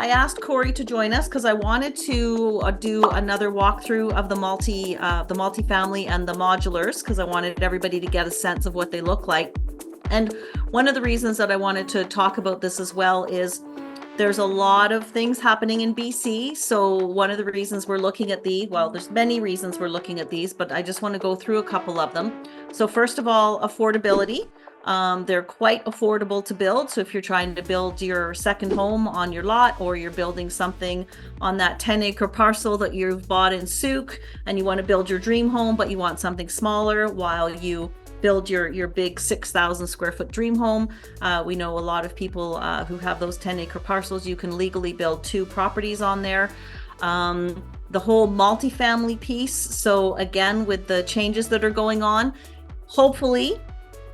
I asked Cory to join us because I wanted to do another walkthrough of the multifamily and the modulars because I wanted everybody to get a sense of what they look like. And one of the reasons that I wanted to talk about this as well is there's a lot of things happening in BC. So one of the reasons we're looking at there's many reasons we're looking at these, but I just want to go through a couple of them. So first of all, affordability. They're quite affordable to build. So if you're trying to build your second home on your lot, or you're building something on that 10-acre parcel that you've bought in Souk, and you want to build your dream home, but you want something smaller while you build your big 6,000 square foot dream home. We know a lot of people who have those 10-acre parcels. You can legally build 2 properties on there. The whole multifamily piece. So again, with the changes that are going on, hopefully,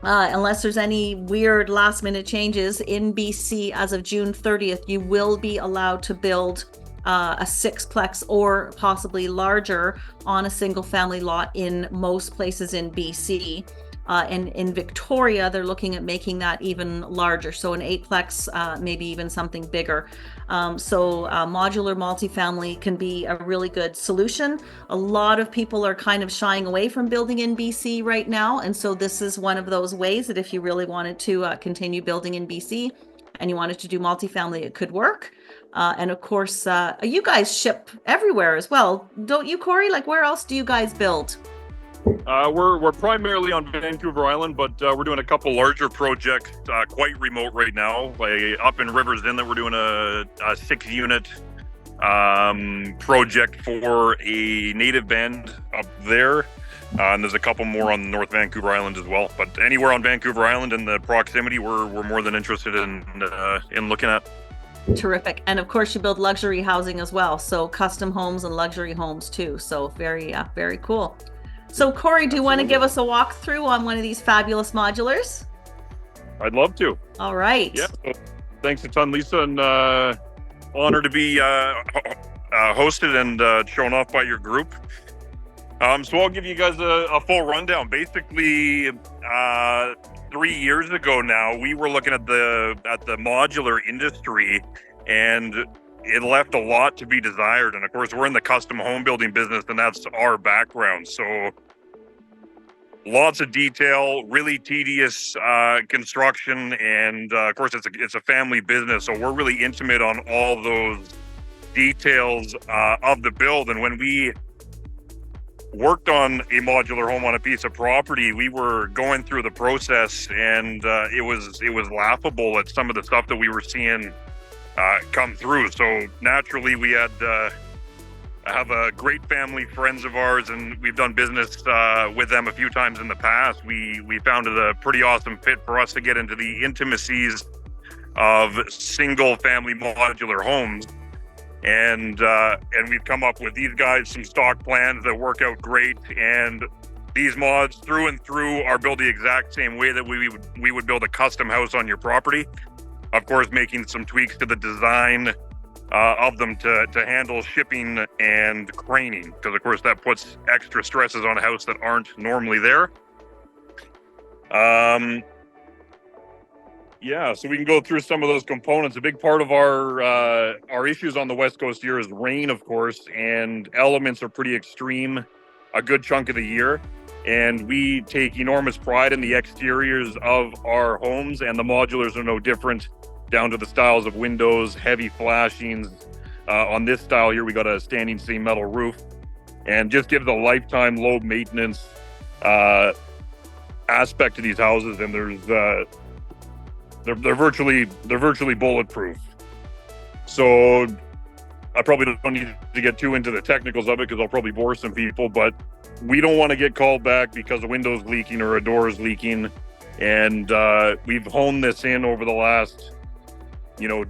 unless there's any weird last minute changes in BC as of June 30th, you will be allowed to build a 6-plex or possibly larger on a single family lot in most places in BC. And in Victoria, they're looking at making that even larger. So an 8-plex, maybe even something bigger. So modular multifamily can be a really good solution. A lot of people are kind of shying away from building in BC right now. And so this is one of those ways that if you really wanted to continue building in BC and you wanted to do multifamily, it could work. And of course, you guys ship everywhere as well, don't you, Cory? Like, where else do you guys build? We're primarily on Vancouver Island, but we're doing a couple larger projects, quite remote right now. Like up in Rivers Inlet, we're doing a 6-unit project for a native band up there. And there's a couple more on North Vancouver Island as well. But anywhere on Vancouver Island in the proximity, we're more than interested in looking at. Terrific. And of course, you build luxury housing as well. So custom homes and luxury homes too. So very cool. So Cory, do you want to give us a walkthrough on one of these fabulous modulars? I'd love to. All right. Yeah. So thanks a ton, Lisa, and honored to be hosted and shown off by your group. So I'll give you guys a full rundown. Basically, 3 years ago now, we were looking at the modular industry, and it left a lot to be desired. And of course, we're in the custom home building business, and that's our background. So lots of detail, really tedious construction, and of course, it's a family business. So we're really intimate on all those details of the build. And when we worked on a modular home on a piece of property, we were going through the process, and it was laughable at some of the stuff that we were seeing come through. So naturally, we had have a great family friends of ours, and we've done business with them a few times in the past. We found it a pretty awesome fit for us to get into the intimacies of single family modular homes. And we've come up with these guys some stock plans that work out great, and these mods through and through are built the exact same way that we would build a custom house on your property. Of course, making some tweaks to the design of them to handle shipping and craning, because of course that puts extra stresses on a house that aren't normally there. Yeah, so we can go through some of those components. A big part of our issues on the West Coast here is rain, of course, and elements are pretty extreme a good chunk of the year. And we take enormous pride in the exteriors of our homes, and the modulars are no different, down to the styles of windows, heavy flashings. On this style here, we got a standing seam metal roof, and just gives a lifetime low maintenance aspect to these houses. And they're virtually bulletproof. So I probably don't need to get too into the technicals of it, because I'll probably bore some people, but we don't want to get called back because a window's leaking or a door is leaking. And we've honed this in over the last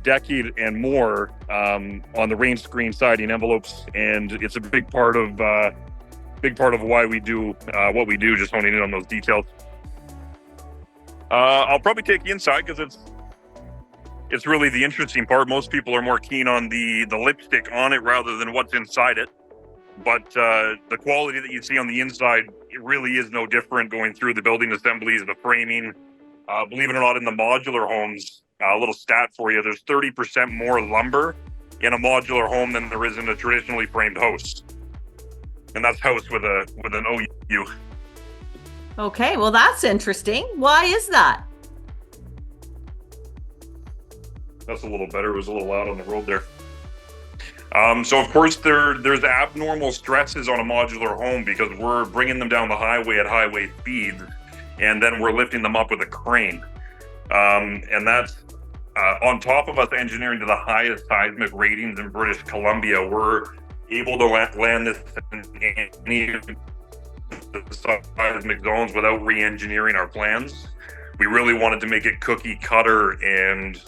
decade and more on the rain screen siding envelopes, and it's a big part of why we do what we do, just honing in on those details. I'll probably take you inside, because it's really the interesting part. Most people are more keen on the lipstick on it rather than what's inside it. But the quality that you see on the inside, it really is no different going through the building assemblies, the framing. Believe it or not, in the modular homes, a little stat for you, there's 30% more lumber in a modular home than there is in a traditionally framed house. And that's house with an OU. Okay, well, that's interesting. Why is that? That's a little better. It was a little loud on the road there. So of course there's abnormal stresses on a modular home because we're bringing them down the highway at highway speeds, and then we're lifting them up with a crane. And that's on top of us engineering to the highest seismic ratings in British Columbia. We're able to land this in any of the seismic zones without re-engineering our plans. We really wanted to make it cookie cutter, and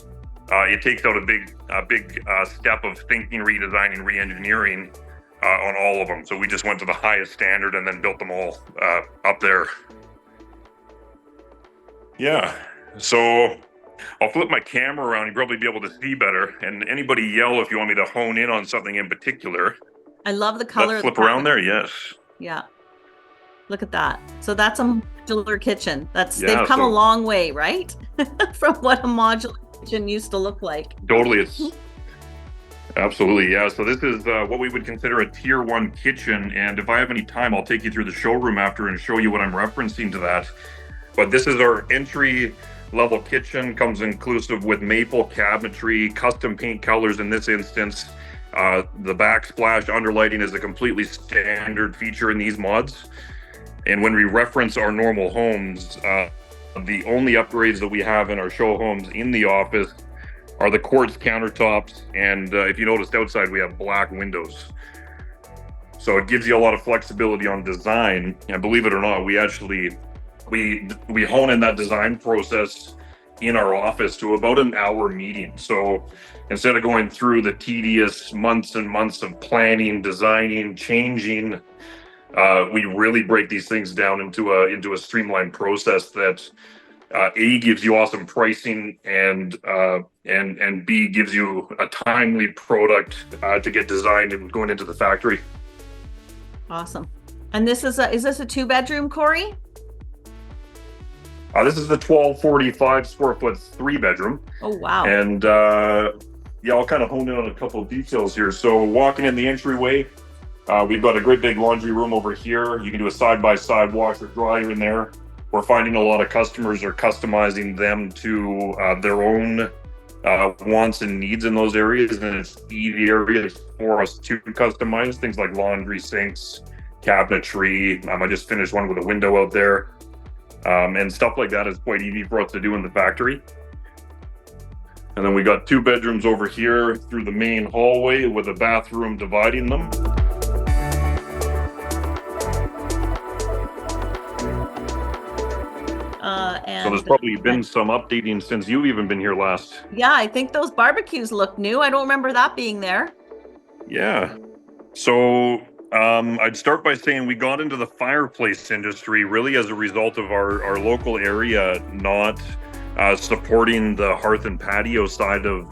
it takes out a big step of thinking, redesigning, re-engineering on all of them. So we just went to the highest standard and then built them all up there. Yeah, so I'll flip my camera around. You'll probably be able to see better. And anybody yell if you want me to hone in on something in particular. I love the color. Let's flip around there, yes. Yeah. Look at that. So that's a modular kitchen. They've come a long way, right? From what a modular kitchen used to look like. Totally. It's absolutely, yeah. So this is what we would consider a tier 1 kitchen. And if I have any time, I'll take you through the showroom after and show you what I'm referencing to that. But this is our entry level kitchen, comes inclusive with maple cabinetry, custom paint colors in this instance. The backsplash underlighting is a completely standard feature in these mods. And when we reference our normal homes, the only upgrades that we have in our show homes in the office are the quartz countertops. And if you noticed outside, we have black windows. So it gives you a lot of flexibility on design. And believe it or not, we actually, we hone in that design process in our office to about an hour meeting. So instead of going through the tedious months and months of planning, designing, changing, we really break these things down into a streamlined process that A, gives you awesome pricing, and B, gives you a timely product to get designed and going into the factory. Awesome. And is this a 2-bedroom, Cory? This is the 1245 square foot 3-bedroom. Oh, wow. And yeah, I'll kind of hone in on a couple of details here. So walking in the entryway, we've got a great big laundry room over here. You can do a side-by-side washer dryer in there. We're finding a lot of customers are customizing them to their own wants and needs in those areas, and it's easy areas for us to customize things like laundry sinks, cabinetry. I just finished one with a window out there, and stuff like that is quite easy for us to do in the factory. And then we got 2 bedrooms over here through the main hallway with a bathroom dividing them. So there's probably been some updating since you've even been here last. Yeah, I think those barbecues look new. I don't remember that being there. Yeah. So I'd start by saying we got into the fireplace industry really as a result of our local area not supporting the hearth and patio side of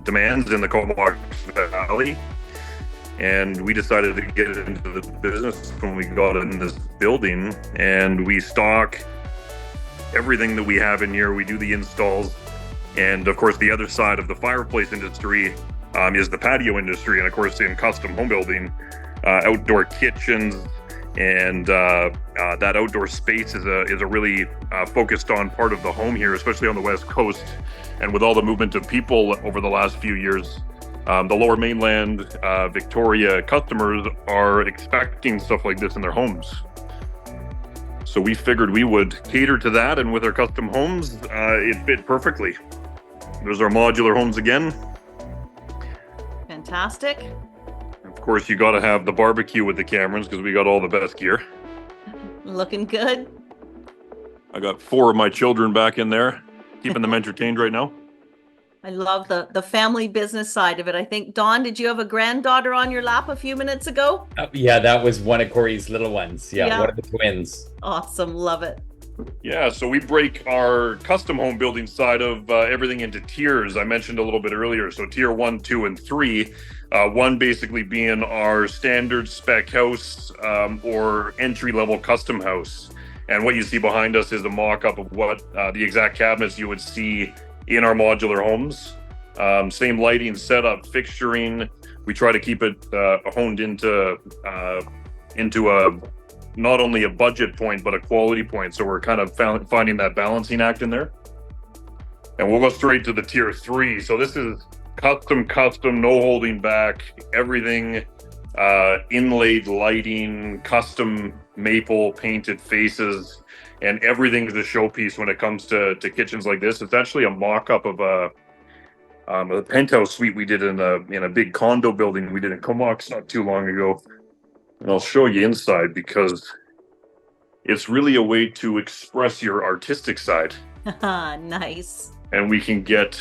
demands in the Comox Valley. And we decided to get into the business when we got in this building, and we stock everything that we have in here. We do the installs, and of course the other side of the fireplace industry is the patio industry, and of course in custom home building, outdoor kitchens, and that outdoor space is a really focused on part of the home here, especially on the West Coast. And with all the movement of people over the last few years, the Lower Mainland, Victoria customers are expecting stuff like this in their homes. So we figured we would cater to that, and with our custom homes, it fit perfectly. There's our modular homes again. Fantastic. Of course, you got to have the barbecue with the Camerons because we got all the best gear. Looking good. I got 4 of my children back in there, keeping them entertained right now. I love the family business side of it. I think, Dawn, did you have a granddaughter on your lap a few minutes ago? Yeah, that was one of Cory's little ones. Yeah, one of the twins. Awesome. Love it. Yeah, so we break our custom home building side of everything into tiers. I mentioned a little bit earlier. So tier 1, 2, and 3. 1 basically being our standard spec house or entry-level custom house. And what you see behind us is a mock-up of what the exact cabinets you would see in our modular homes. Same lighting setup, fixturing. We try to keep it honed into a not only a budget point but a quality point. So we're kind of finding that balancing act in there. And we'll go straight to the tier 3. So this is custom, no holding back, everything, inlaid lighting, custom maple painted faces, and everything's a showpiece when it comes to kitchens like this. It's actually a mock-up of a penthouse suite we did in a big condo building we did in Comox not too long ago. And I'll show you inside because it's really a way to express your artistic side. Nice. And we can get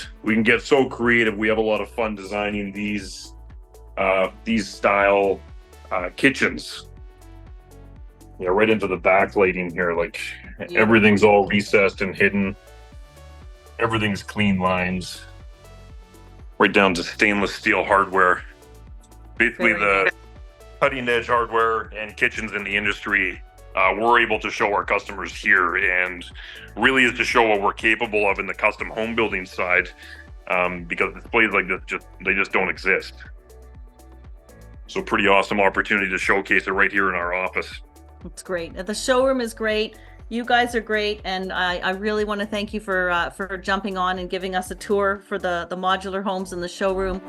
so creative. We have a lot of fun designing these style kitchens. You know, right into the backlighting here, like everything's all recessed and hidden. Everything's clean lines, right down to stainless steel hardware. Basically, the cutting edge hardware and kitchens in the industry. We're able to show our customers here, and really is to show what we're capable of in the custom home building side, because displays like this just don't exist. So pretty awesome opportunity to showcase it right here in our office. It's great. The showroom is great. You guys are great, and I really want to thank you for jumping on and giving us a tour for the modular homes in the showroom.